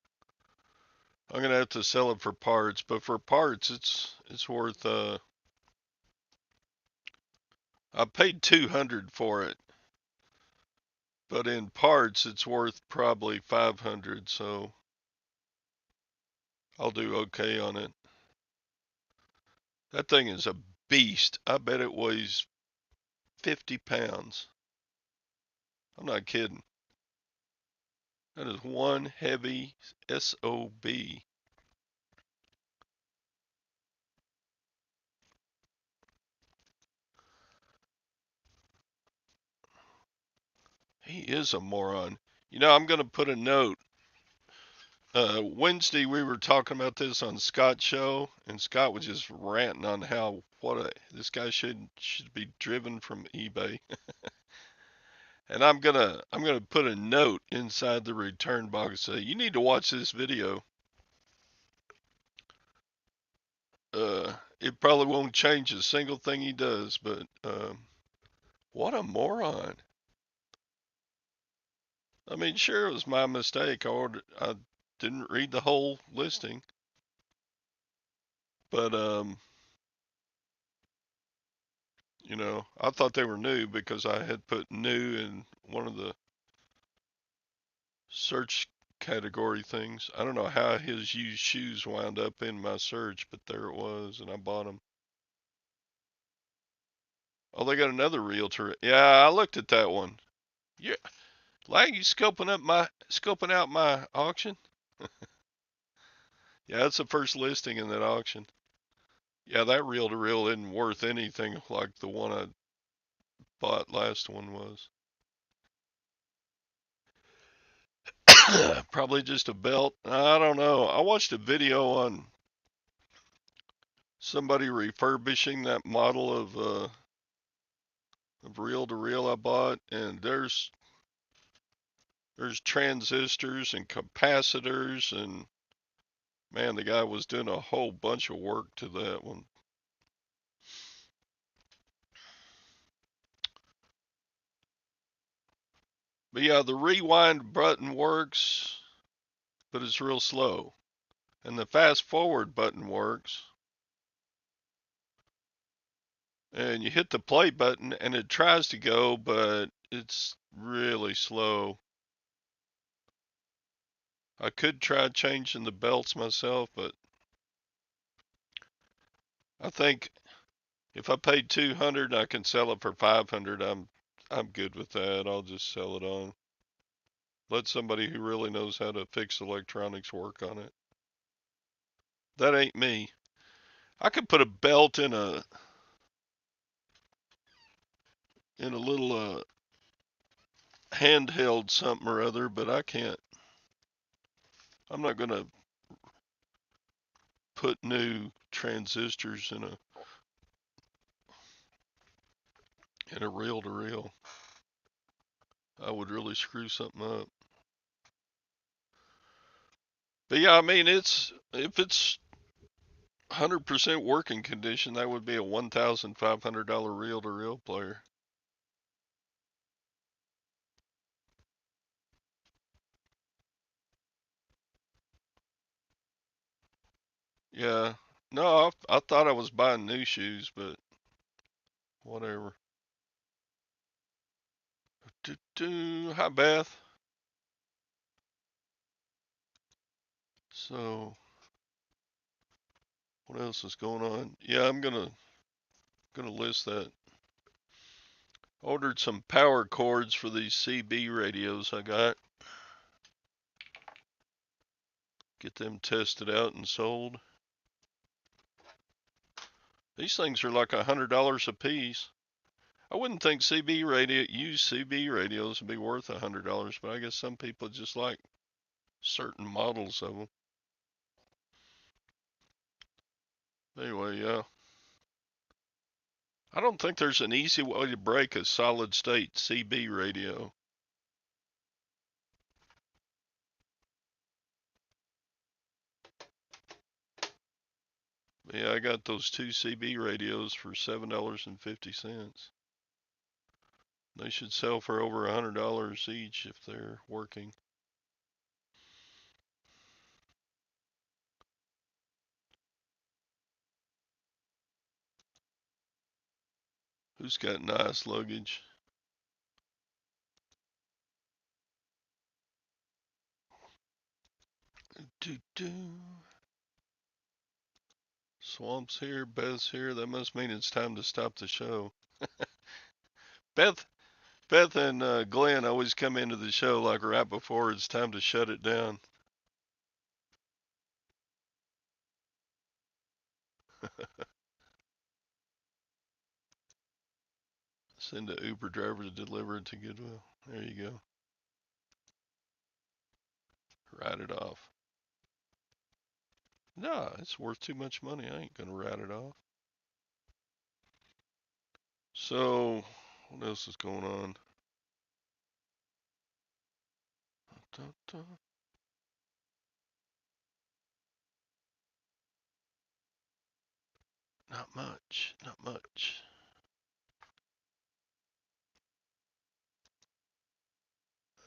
I'm gonna have to sell it for parts, but for parts, it's worth. I paid 200 for it, but in parts, it's worth probably 500. So I'll do okay on it. That thing is a beast. I bet it weighs 50 pounds. I'm not kidding. That is one heavy SOB. He is a moron. I'm going to put a note. Wednesday we were talking about this on Scott's show, and Scott was just ranting on how this guy should be driven from eBay. And I'm gonna put a note inside the return box say you need to watch this video. It probably won't change a single thing he does, but what a moron. I mean, sure, it was my mistake. I didn't read the whole listing, but I thought they were new because I had put new in one of the search category things. I don't know how his used shoes wound up in my search, but there it was, and I bought them. Oh, they got another realtor. Yeah, I looked at that one. Yeah, Lang, you scoping out my auction? Yeah, that's the first listing in that auction. Yeah, that reel to reel isn't worth anything like the one I bought last one was. Probably just a belt. I don't know. I watched a video on somebody refurbishing that model of reel to reel I bought, and there's transistors and capacitors, and man, the guy was doing a whole bunch of work to that one. But yeah, the rewind button works, but it's real slow. And the fast forward button works. And you hit the play button and it tries to go, but it's really slow. I could try changing the belts myself, but I think if I paid 200 I can sell it for 500, I'm good with that. I'll just sell it on. Let somebody who really knows how to fix electronics work on it. That ain't me. I could put a belt in a little handheld something or other, but I can't. I'm not gonna put new transistors in a reel to reel. I would really screw something up. But yeah, I mean, if it's 100% working condition, that would be a $1,500 reel to reel player. Yeah. No, I thought I was buying new shoes, but whatever. Hi, Beth. So, what else is going on? Yeah, I'm gonna list that. Ordered some power cords for these CB radios I got. Get them tested out and sold. These things are like $100 a piece. I wouldn't think used CB radios would be worth $100, but I guess some people just like certain models of them. Anyway, yeah. I don't think there's an easy way to break a solid state CB radio. Yeah, I got those two CB radios for $7.50. They should sell for over $100 each if they're working. Who's got nice luggage? Do do. Swamp's here, Beth's here. That must mean it's time to stop the show. Beth, Beth and Glenn always come into the show like right before it's time to shut it down. Send an Uber driver to deliver it to Goodwill. There you go. Write it off. Nah, it's worth too much money. I ain't gonna write it off. So, what else is going on? Da, da. Not much. Not much.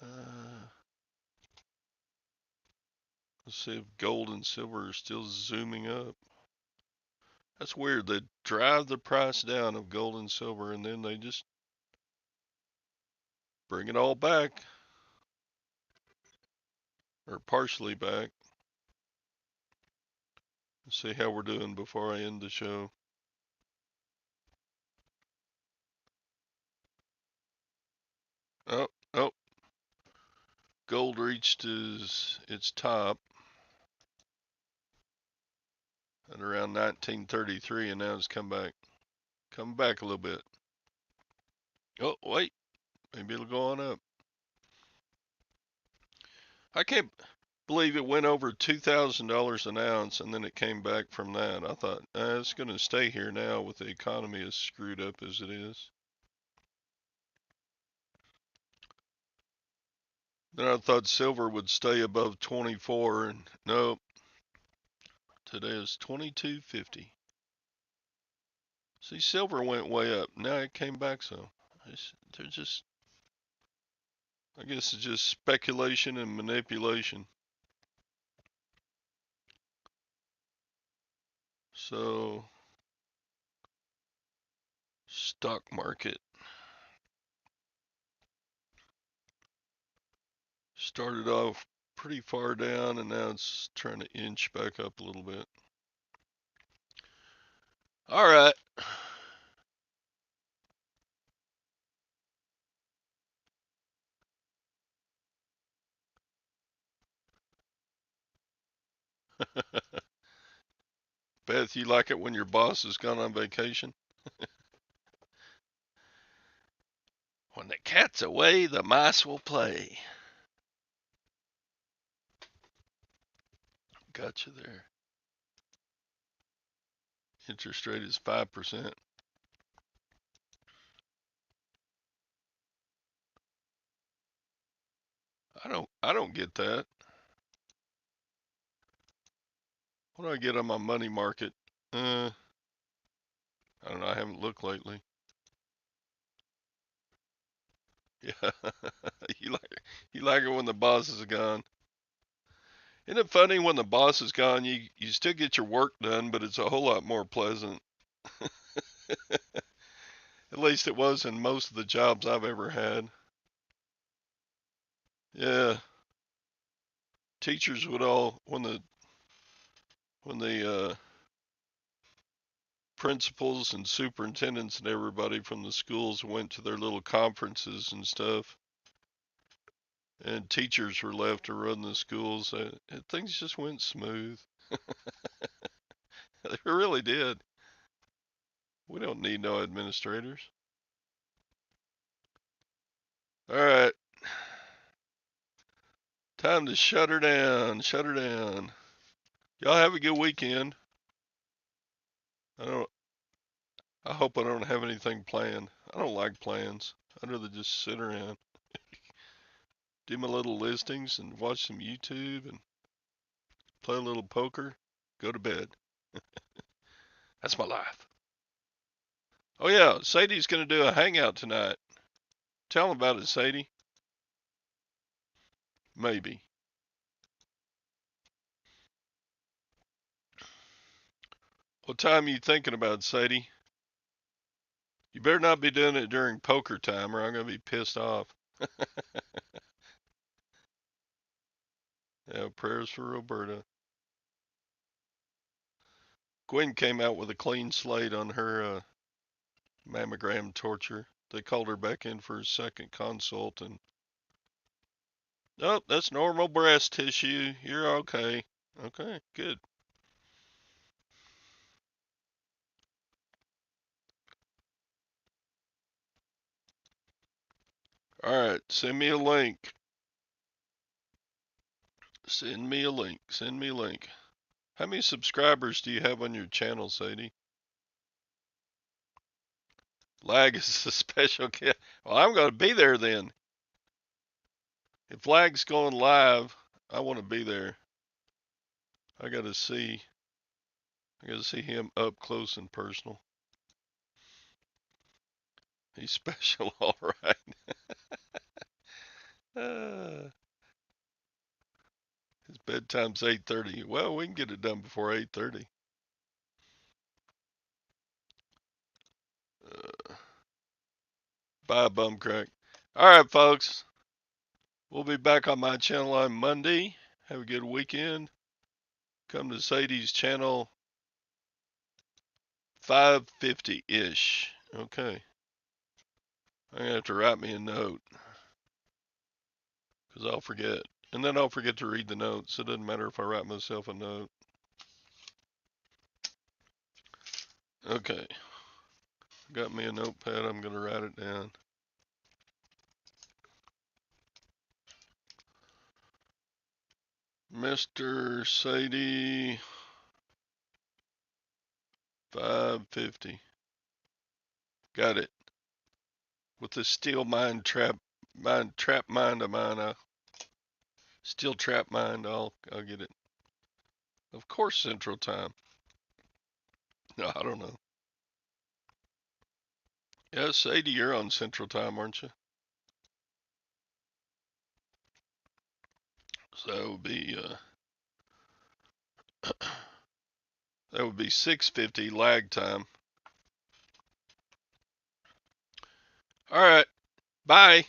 Uh, let's see if gold and silver are still zooming up. That's weird. They drive the price down of gold and silver and then they just bring it all back or partially back. Let's see how we're doing before I end the show. Oh, oh, gold reached its top at around 1933 and now it's come back a little bit. Oh, wait, maybe it'll go on up. I can't believe it went over $2,000 an ounce and then it came back from that. I thought it's going to stay here now with the economy as screwed up as it is. Then I thought silver would stay above 24 and nope. Today is 22.50. See, silver went way up. Now it came back some. They're just, I guess it's just speculation and manipulation. So, stock market started off pretty far down and now it's trying to inch back up a little bit. All right. Beth, you like it when your boss has gone on vacation? When the cat's away, the mice will play. Gotcha there. Interest rate is 5%. I don't get that. What do I get on my money market? I don't know. I haven't looked lately. Yeah. you like it when the boss is gone. Isn't it funny when the boss is gone, you still get your work done, but it's a whole lot more pleasant. At least it was in most of the jobs I've ever had. Yeah. Teachers would all when the principals and superintendents and everybody from the schools went to their little conferences and stuff, and teachers were left to run the schools, things just went smooth. They really did. We don't need no administrators. All right. Time to shut her down. Shut her down. Y'all have a good weekend. I don't. I hope I don't have anything planned. I don't like plans. I'd rather just sit around, do my little listings, and watch some YouTube and play a little poker. Go to bed. That's my life. Oh yeah, Sadie's gonna do a hangout tonight. Tell them about it, Sadie. Maybe. What time are you thinking about, Sadie? You better not be doing it during poker time, or I'm gonna be pissed off. Yeah, prayers for Roberta. Gwen came out with a clean slate on her mammogram torture. They called her back in for a second consult, and nope, that's normal breast tissue. You're okay. Okay, good. All right, send me a link. Send me a link. Send me a link. How many subscribers do you have on your channel, Sadie? Lag is a special kid. Well, I'm going to be there then. If Lag's going live, I want to be there. I got to see. I got to see him up close and personal. He's special, all right. His bedtime's 8:30. Well, we can get it done before 8:30. Bye, bum crack. All right, folks. We'll be back on my channel on Monday. Have a good weekend. Come to Sadie's channel 550-ish. Okay. I'm going to have to write me a note because I'll forget. And then I'll forget to read the notes. It doesn't matter if I write myself a note. Okay. Got me a notepad. I'm going to write it down. Mr. Sadie 550. Got it. With the steel trap mind of mine, steel trap mind, I'll get it. Of course, Central Time. No, I don't know. Yeah, Sadie, you're on Central Time, aren't you? So that would be 650 lag time. All right. Bye.